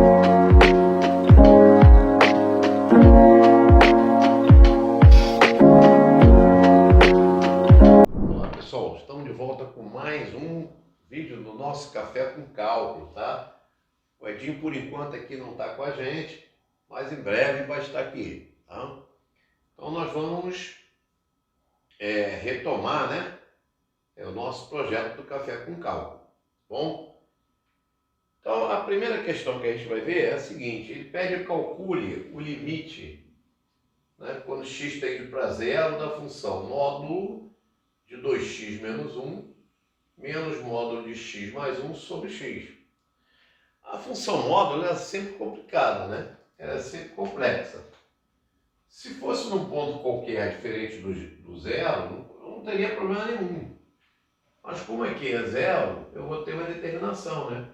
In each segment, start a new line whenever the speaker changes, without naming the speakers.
Olá pessoal, estamos de volta com mais um vídeo do nosso Café com Cálculo, tá? O Edinho por enquanto aqui não está com a gente, mas em breve vai estar aqui, tá? Então nós vamos retomar, né, o nosso projeto do Café com Cálculo, tá bom? Então a primeira questão que a gente vai ver é a seguinte: ele pede que calcule o limite, né, quando x tende para zero da função módulo de 2x menos 1 menos módulo de x mais 1 sobre x. A função módulo é sempre complicada, né? Ela é sempre complexa. Se fosse num ponto qualquer diferente do zero, não teria problema nenhum. Mas como aqui é zero, eu vou ter uma determinação, né?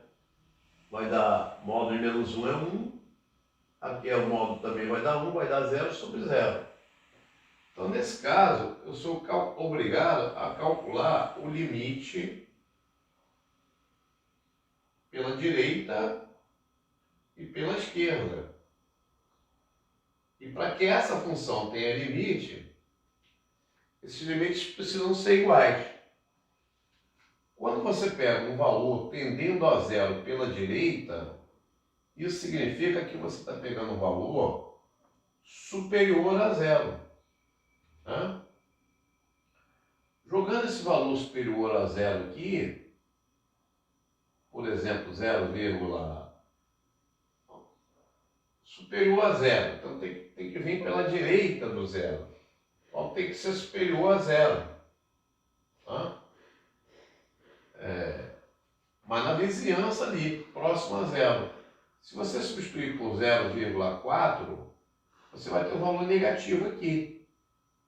Vai dar módulo de menos 1 é 1. Aqui é o módulo também vai dar 1, vai dar 0 sobre 0. Então, nesse caso, eu sou obrigado a calcular o limite pela direita e pela esquerda. E para que essa função tenha limite, esses limites precisam ser iguais. Quando você pega um valor tendendo a zero pela direita, isso significa que você está pegando um valor superior a zero. Né? Jogando esse valor superior a zero aqui, por exemplo, 0, superior a zero, então tem que vir pela direita do zero. Então tem que ser superior a zero. Tá? Mas na vizinhança ali, próximo a zero. Se você substituir por 0,4, você vai ter um valor negativo aqui.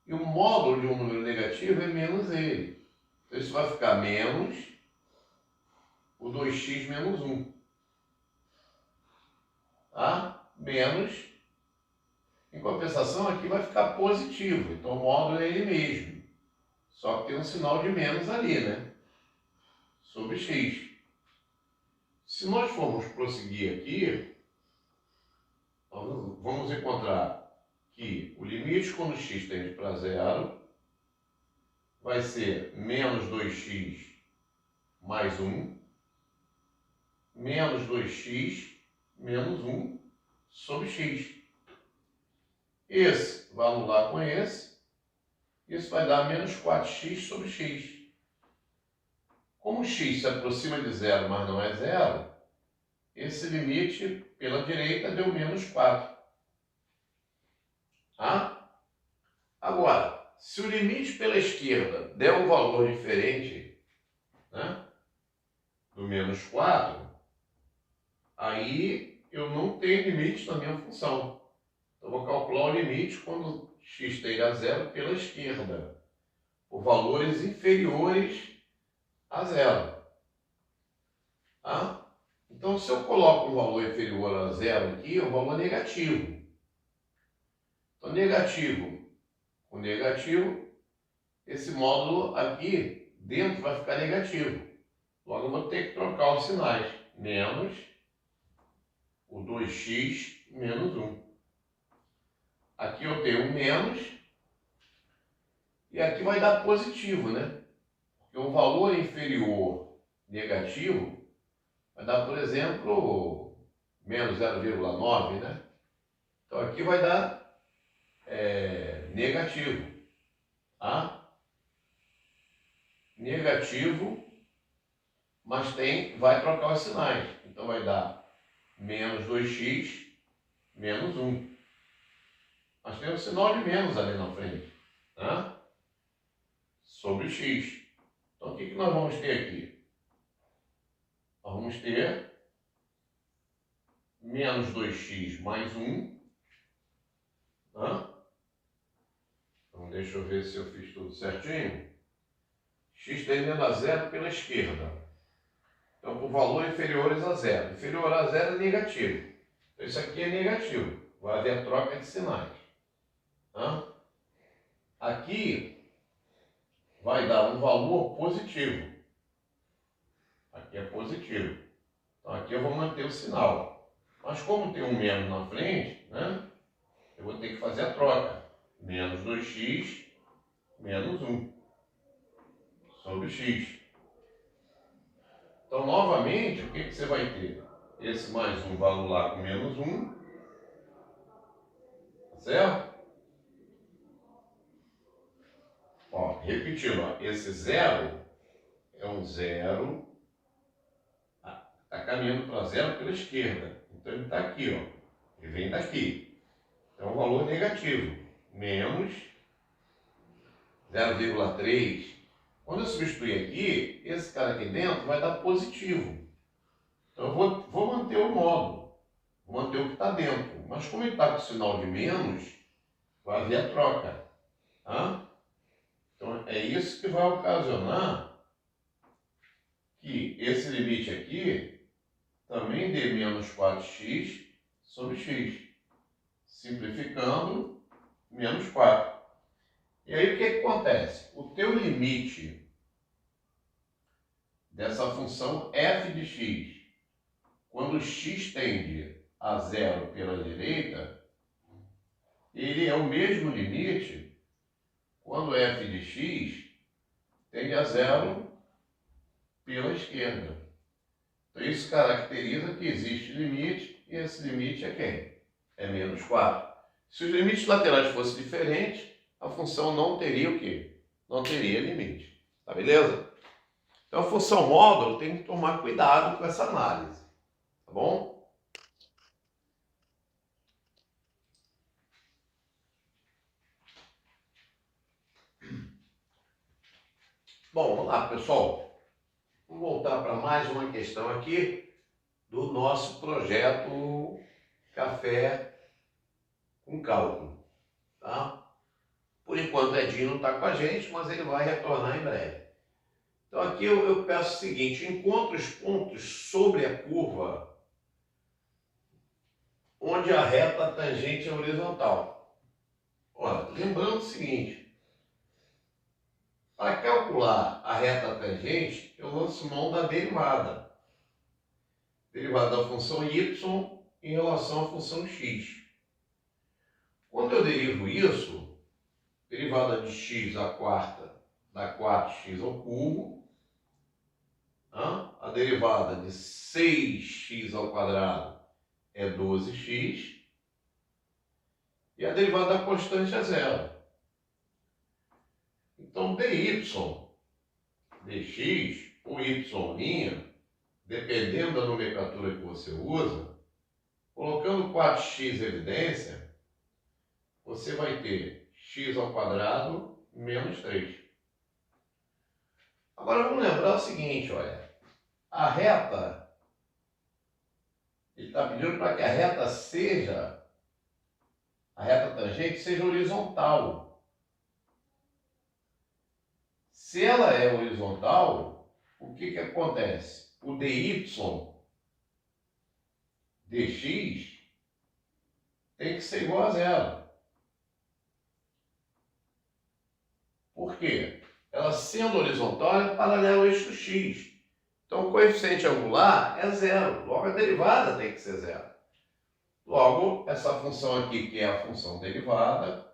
E o módulo de um número negativo é menos ele. Então isso vai ficar menos o 2x menos 1. Tá? Menos. Em compensação, aqui vai ficar positivo. Então o módulo é ele mesmo. Só que tem um sinal de menos ali, né? Sobre x. Se nós formos prosseguir aqui, vamos encontrar que o limite quando x tende para zero vai ser menos 2x mais 1, menos 2x menos 1 sobre x. Esse vai anular com esse, isso vai dar menos 4x sobre x. Como x se aproxima de zero, mas não é zero, esse limite pela direita deu menos 4. Tá? Agora, se o limite pela esquerda der um valor diferente, né, do menos 4, aí eu não tenho limite na minha função. Então, eu vou calcular o limite quando x tende a zero pela esquerda, por valores inferiores a zero. Tá? Então, se eu coloco um valor inferior a zero aqui, é um valor negativo. Então, negativo com negativo, esse módulo aqui dentro vai ficar negativo. Logo, eu vou ter que trocar os sinais. Menos o 2x menos 1. Aqui eu tenho um menos. E aqui vai dar positivo, né? Porque um valor inferior negativo vai dar, por exemplo, menos 0,9, né? Então aqui vai dar negativo. Tá? Negativo, mas vai trocar os sinais. Então vai dar menos 2x menos 1. Mas tem um sinal de menos ali na frente. Tá? Sobre x. Então o que nós vamos ter aqui? Nós vamos ter menos 2x mais 1. Tá? Então deixa eu ver se eu fiz tudo certinho. X tendendo a zero pela esquerda. Então por valores inferiores a zero. Inferior a zero é negativo. Então isso aqui é negativo. Vai haver troca de sinais. Tá? Aqui vai dar um valor positivo. Aqui é positivo. Então aqui eu vou manter o sinal. Mas como tem um menos na frente, né, eu vou ter que fazer a troca. Menos 2x menos 1 sobre x. Então, novamente, o que você vai ter? Esse mais um vai anular com menos 1, certo? Ó, repetindo, ó, esse zero é um zero, está caminhando para zero pela esquerda. Então ele está aqui, ó, ele vem daqui. Então é um valor negativo, menos 0,3. Quando eu substituir aqui, esse cara aqui dentro vai dar positivo. Então eu vou manter o módulo, vou manter o que está dentro. Mas como ele está com o sinal de menos, vai haver a troca. Tá? Então é isso que vai ocasionar que esse limite aqui também dê menos 4x sobre x. Simplificando, menos 4. E aí o que acontece? O teu limite dessa função f de x, quando x tende a zero pela direita, ele é o mesmo limite quando f de x tende a zero pela esquerda. Então isso caracteriza que existe limite, e esse limite é quem? É menos 4. Se os limites laterais fossem diferentes, a função não teria o quê? Não teria limite. Tá beleza? Então a função módulo tem que tomar cuidado com essa análise. Tá bom? Bom, vamos lá, pessoal. Vamos voltar para mais uma questão aqui do nosso projeto Café com Cálculo. Tá? Por enquanto, o Edinho não está com a gente, mas ele vai retornar em breve. Então, aqui eu peço o seguinte: encontre os pontos sobre a curva onde a reta tangente é horizontal. Olha, lembrando o seguinte: para calcular a reta tangente, eu lanço mão da derivada. Derivada da função y em relação à função x. Quando eu derivo isso, derivada de x à quarta dá 4x ao cubo. A derivada de 6x ao quadrado é 12x. E a derivada da constante é zero. Então, dy dx ou y', dependendo da nomenclatura que você usa, colocando 4x em evidência, você vai ter x ao quadrado menos 3. Agora vamos lembrar o seguinte, olha. A reta, ele está pedindo para que a reta tangente seja horizontal. Se ela é horizontal, o que acontece? O dy dx tem que ser igual a zero. Por quê? Ela sendo horizontal é paralela ao eixo x. Então o coeficiente angular é zero. Logo a derivada tem que ser zero. Logo, essa função aqui, que é a função derivada,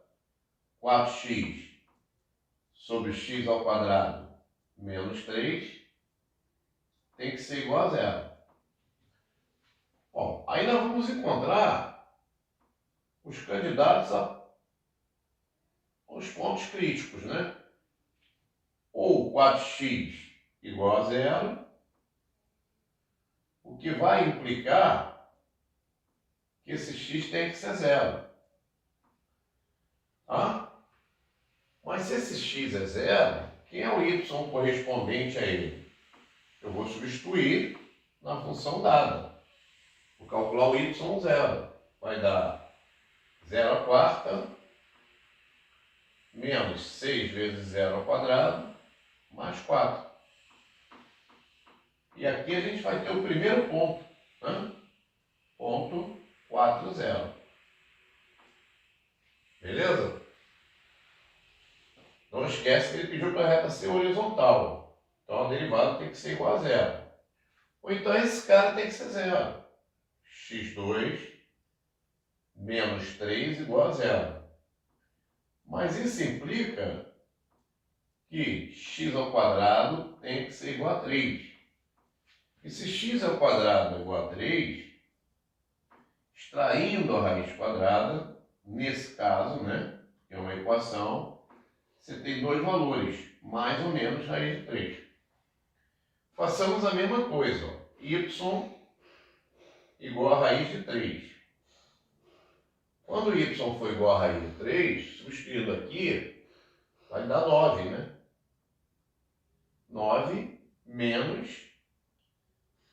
4x sobre x ao quadrado menos 3, tem que ser igual a zero. Bom, aí nós vamos encontrar os candidatos aos pontos críticos, né? Ou 4x igual a zero, o que vai implicar que esse x tem que ser zero. Mas se esse x é zero, quem é o y correspondente a ele? Eu vou substituir na função dada. Vou calcular o y zero. Vai dar 0 à quarta menos 6 vezes 0 ao quadrado mais 4. E aqui a gente vai ter o primeiro ponto, né? Ponto 4, 0. Beleza? Não esquece que ele pediu para a reta ser horizontal. Então a derivada tem que ser igual a zero. Ou então esse cara tem que ser zero. x2 menos 3 igual a zero. Mas isso implica que x ao quadrado tem que ser igual a 3. E se x ao quadrado é igual a 3, extraindo a raiz quadrada, nesse caso, né, que é uma equação, você tem dois valores, mais ou menos raiz de 3. Façamos a mesma coisa, ó. Y igual a raiz de 3. Quando y for igual a raiz de 3, substituindo aqui, vai dar 9, né? 9 menos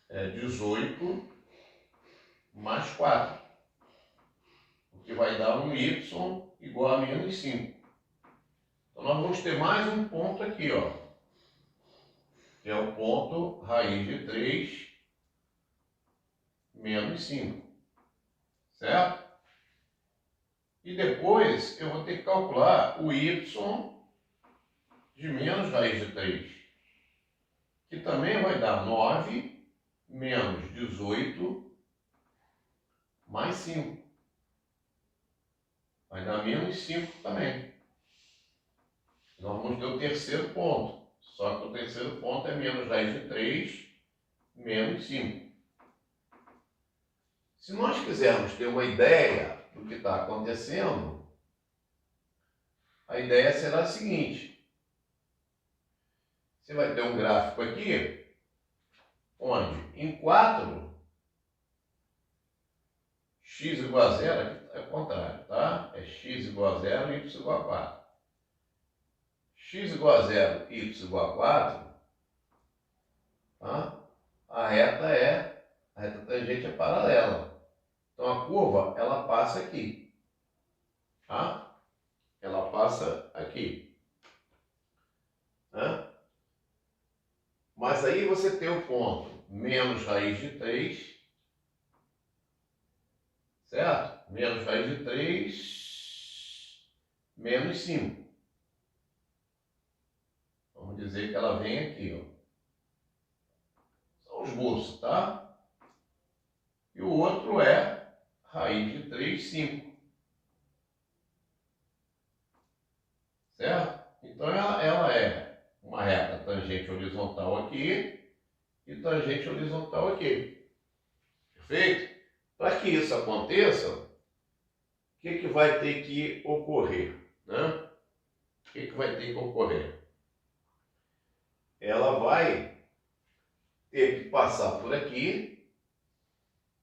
18 mais 4. O que vai dar um y igual a menos 5. Então nós vamos ter mais um ponto aqui, ó. Que é o ponto raiz de 3 menos 5. Certo? E depois eu vou ter que calcular o y de menos raiz de 3, que também vai dar 9 menos 18 mais 5. Vai dar menos 5 também. Nós vamos ter o terceiro ponto. Só que o terceiro ponto é menos raiz de 3 menos 5. Se nós quisermos ter uma ideia do que está acontecendo, a ideia será a seguinte. Você vai ter um gráfico aqui, onde em 4, x igual a 0, aqui é o contrário, tá? É x igual a 0 e y igual a 4. X igual a 0 e y igual a 4, tá? A reta tangente é paralela. Então a curva, ela passa aqui, tá? Ela passa aqui, tá? Mas aí você tem o ponto menos raiz de 3, certo? Menos raiz de 3, menos 5. Vamos dizer que ela vem aqui, ó. São os bolsos, tá? E o outro é raiz de 3, 5. Certo? Então ela é uma reta tangente horizontal aqui e tangente horizontal aqui. Perfeito? Para que isso aconteça, o que vai ter que ocorrer, né? O que vai ter que ocorrer? Ela vai ter que passar por aqui,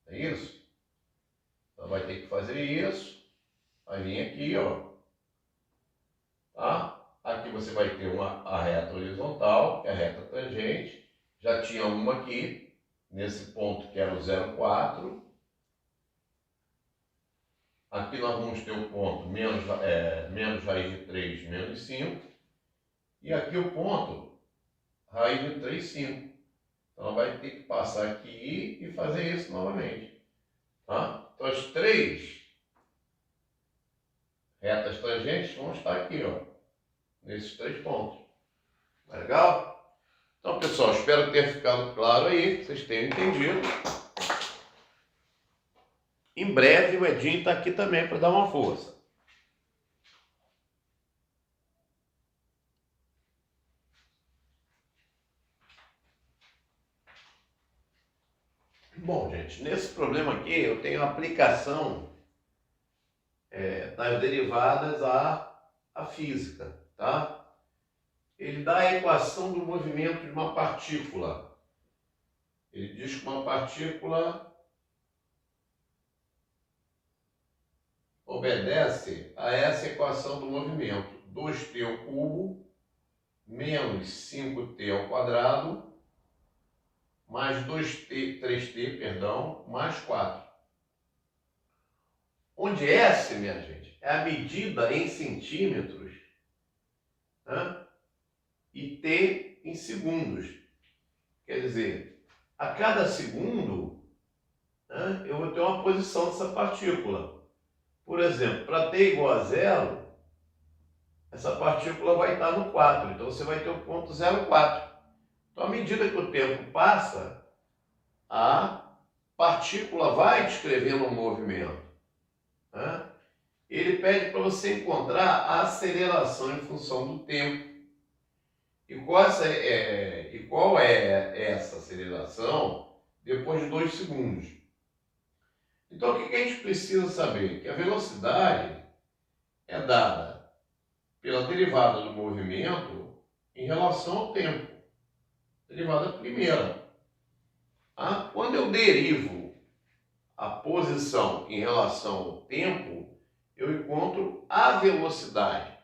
é isso? Ela vai ter que fazer isso, vai vir aqui, ó, tá? Aqui você vai ter a reta horizontal, que é a reta tangente. Já tinha uma aqui, nesse ponto que era o 0,4. Aqui nós vamos ter o ponto menos raiz de 3, menos 5. E aqui o ponto raiz de 3, 5. Então ela vai ter que passar aqui e fazer isso novamente. Tá? Então as três retas tangentes vão estar aqui, ó, nesses 3 pontos. Tá legal? Então, pessoal, espero que tenha ficado claro aí, que vocês tenham entendido. Em breve o Edinho está aqui também para dar uma força. Bom, gente, nesse problema aqui eu tenho a aplicação das derivadas à física, tá? Ele dá a equação do movimento de uma partícula. Ele diz que uma partícula obedece a essa equação do movimento. 2t ao cubo menos 5t ao quadrado mais 3t, perdão, mais 4. Onde S, minha gente, é a medida em centímetros, né? E t em segundos. Quer dizer, a cada segundo, né, eu vou ter uma posição dessa partícula. Por exemplo, para t igual a 0, essa partícula vai estar no 4. Então você vai ter o ponto 0,4. Então, à medida que o tempo passa, a partícula vai descrevendo um movimento, né? Ele pede para você encontrar a aceleração em função do tempo. E qual é essa aceleração depois de 2 segundos? Então, o que a gente precisa saber? Que a velocidade é dada pela derivada do movimento em relação ao tempo. Derivada primeira. Quando eu derivo a posição em relação ao tempo, eu encontro a velocidade.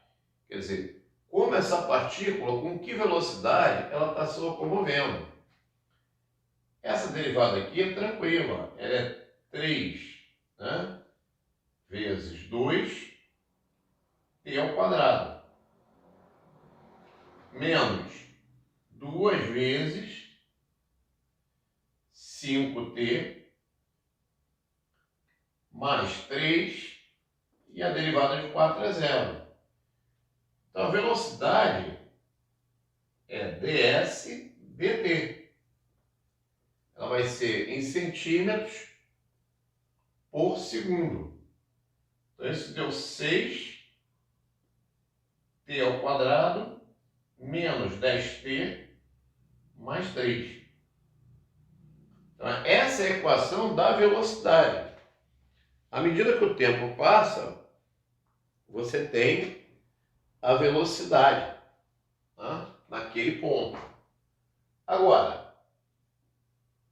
Quer dizer, como essa partícula, com que velocidade ela está se locomovendo. Essa derivada aqui é tranquila, ela é 3, né, vezes 2t ao quadrado, menos 2 vezes 5t mais 3, e a derivada de 4 é zero. Então, a velocidade é ds dt. Ela vai ser em centímetros por segundo. Então, isso deu 6t ao quadrado menos 10t mais 3. Então, essa é a equação da velocidade. À medida que o tempo passa, você tem a velocidade, tá, naquele ponto. Agora,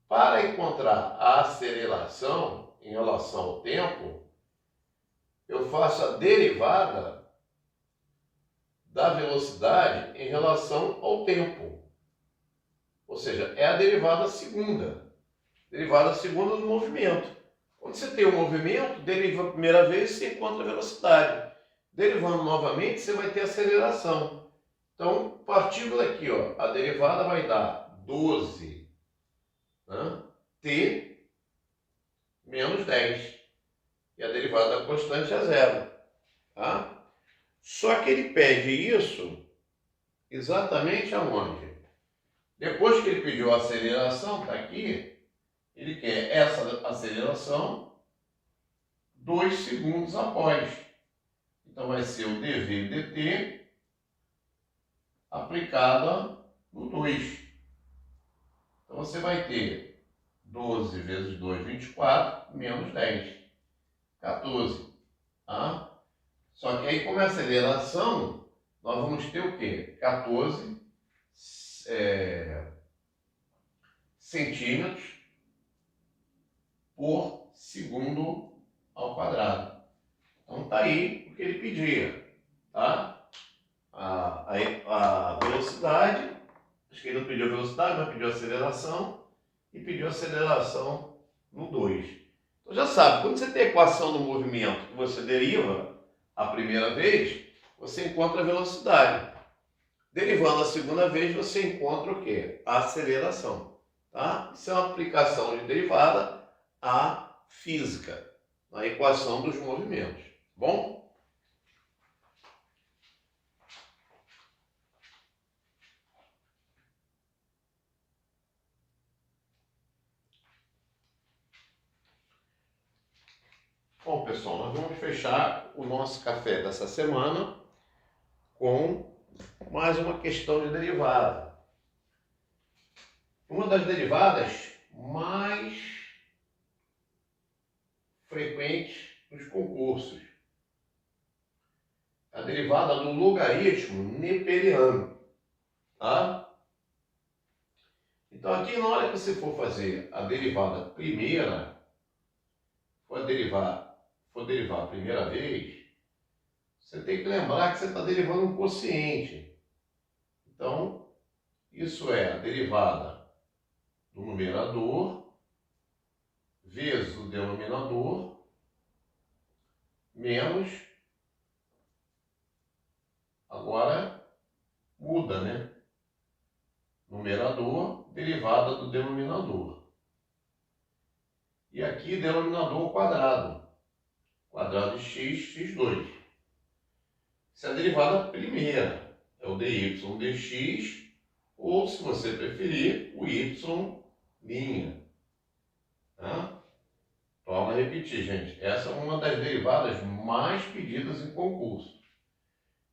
para encontrar a aceleração em relação ao tempo, eu faço a derivada da velocidade em relação ao tempo. Ou seja, é a derivada segunda. Derivada segunda do movimento. Quando você tem o movimento, deriva a primeira vez, você encontra a velocidade. Derivando novamente, você vai ter aceleração. Então, partindo daqui, ó, a derivada vai dar 12, né, t menos 10. E a derivada da constante é zero. Tá? Só que ele pede isso exatamente aonde? Depois que ele pediu a aceleração, está aqui, ele quer essa aceleração 2 segundos após. Então vai ser o dv dt aplicada no 2. Então você vai ter 12 vezes 2, 24, menos 10, 14. Tá? Só que aí, como é aceleração, nós vamos ter o quê? 14 centímetros por segundo ao quadrado. Então está aí o que ele pedia, tá? A velocidade, acho que ele não pediu velocidade, mas pediu aceleração, e pediu aceleração no 2. Então já sabe, quando você tem a equação do movimento que você deriva a primeira vez, você encontra a velocidade. Derivando a segunda vez, você encontra o quê? A aceleração. Tá? Isso é uma aplicação de derivada à física, na equação dos movimentos. Bom? Bom, pessoal, nós vamos fechar o nosso café dessa semana com mais uma questão de derivada. Uma das derivadas mais frequentes nos concursos. A derivada do logaritmo neperiano. Tá? Então aqui, na hora que você for fazer a derivada primeira, for derivar a primeira vez, você tem que lembrar que você está derivando um quociente. Então, isso é a derivada do numerador vezes o denominador menos, agora muda, né? Numerador, derivada do denominador. E aqui denominador ao quadrado. Quadrado de x, x2. Isso é a derivada primeira. É o dy dx, ou se você preferir, o y'. Tá? a repetir, gente. Essa é uma das derivadas mais pedidas em concurso.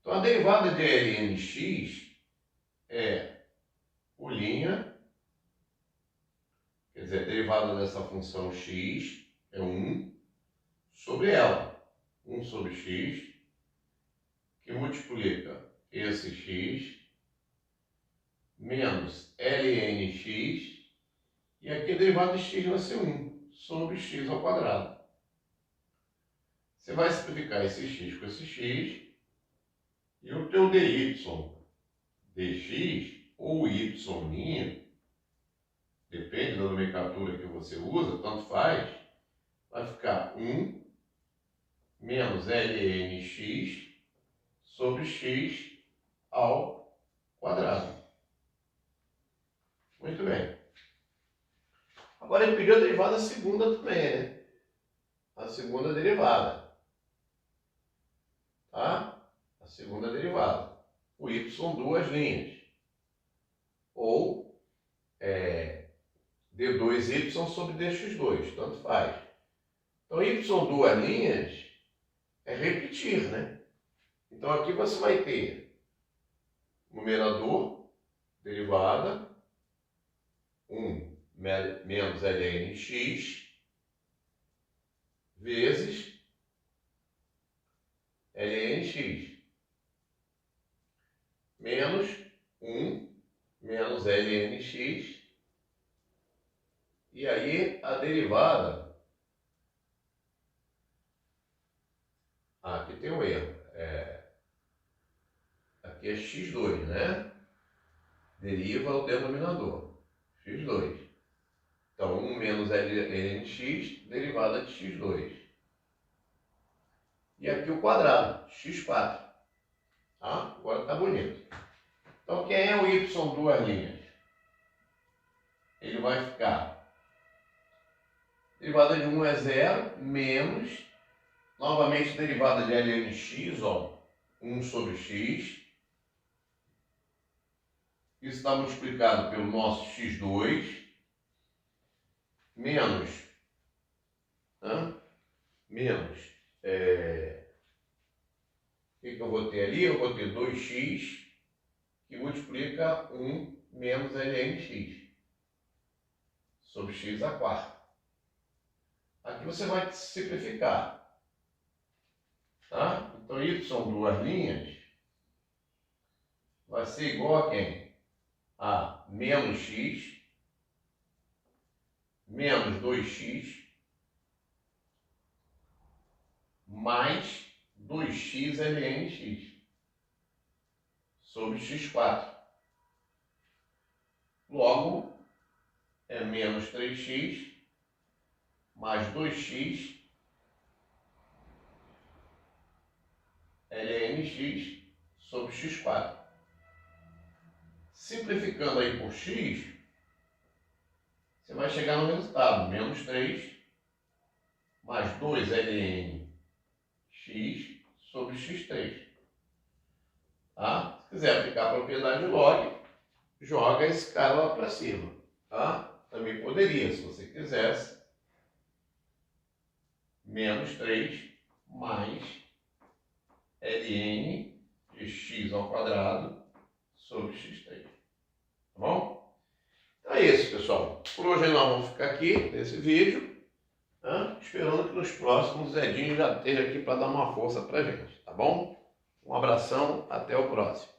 Então, a derivada de lnx é o linha, quer dizer, a derivada dessa função x é 1 sobre ela. 1 sobre x, que multiplica esse x, menos lnx, e aqui a derivada de x vai ser 1 sobre x ao quadrado. Você vai simplificar esse x com esse x, e o teu dy dx, ou y', depende da nomenclatura que você usa, tanto faz, vai ficar 1 menos lnx sobre x ao quadrado. Muito bem. Agora ele pediu a derivada segunda também, né? A segunda derivada. Tá? A segunda derivada. O y duas linhas. Ou d2y sobre dx2, tanto faz. Então, y duas linhas é repetir, né? Então, aqui você vai ter numerador, derivada, 1 menos lnx, vezes lnx, menos 1 menos lnx, e aí a derivada, aqui tem um erro, aqui é x2, né? Deriva o denominador, x2. Então, 1 menos lnx, derivada de x2. E aqui o quadrado, x4. Tá? Agora está bonito. Então, quem é o y duas linhas? Ele vai ficar, derivada de 1 é 0, menos, novamente derivada de lnx, ó, 1 sobre x. Isso está multiplicado pelo nosso x2, menos, menos, o que eu vou ter ali? Eu vou ter 2x, que multiplica 1 menos lnx, sobre x a quarta. Aqui você vai simplificar, tá? Então, y duas linhas vai ser igual a quem? A menos x, menos 2x, mais 2x lnx, sobre x4. Logo, é menos 3x, mais 2x, lnx, sobre x4. Simplificando aí por x, você vai chegar no resultado, menos 3, mais 2 ln x sobre x3. Tá? Se quiser aplicar a propriedade log, joga esse cara lá para cima. Tá? Também poderia, se você quisesse, menos 3 mais ln de x ao quadrado sobre x3. Tá bom? Então é isso, pessoal. Por hoje nós vamos ficar aqui nesse vídeo, esperando que nos próximos o Zedinho já esteja aqui para dar uma força para gente, tá bom? Um abração, até o próximo.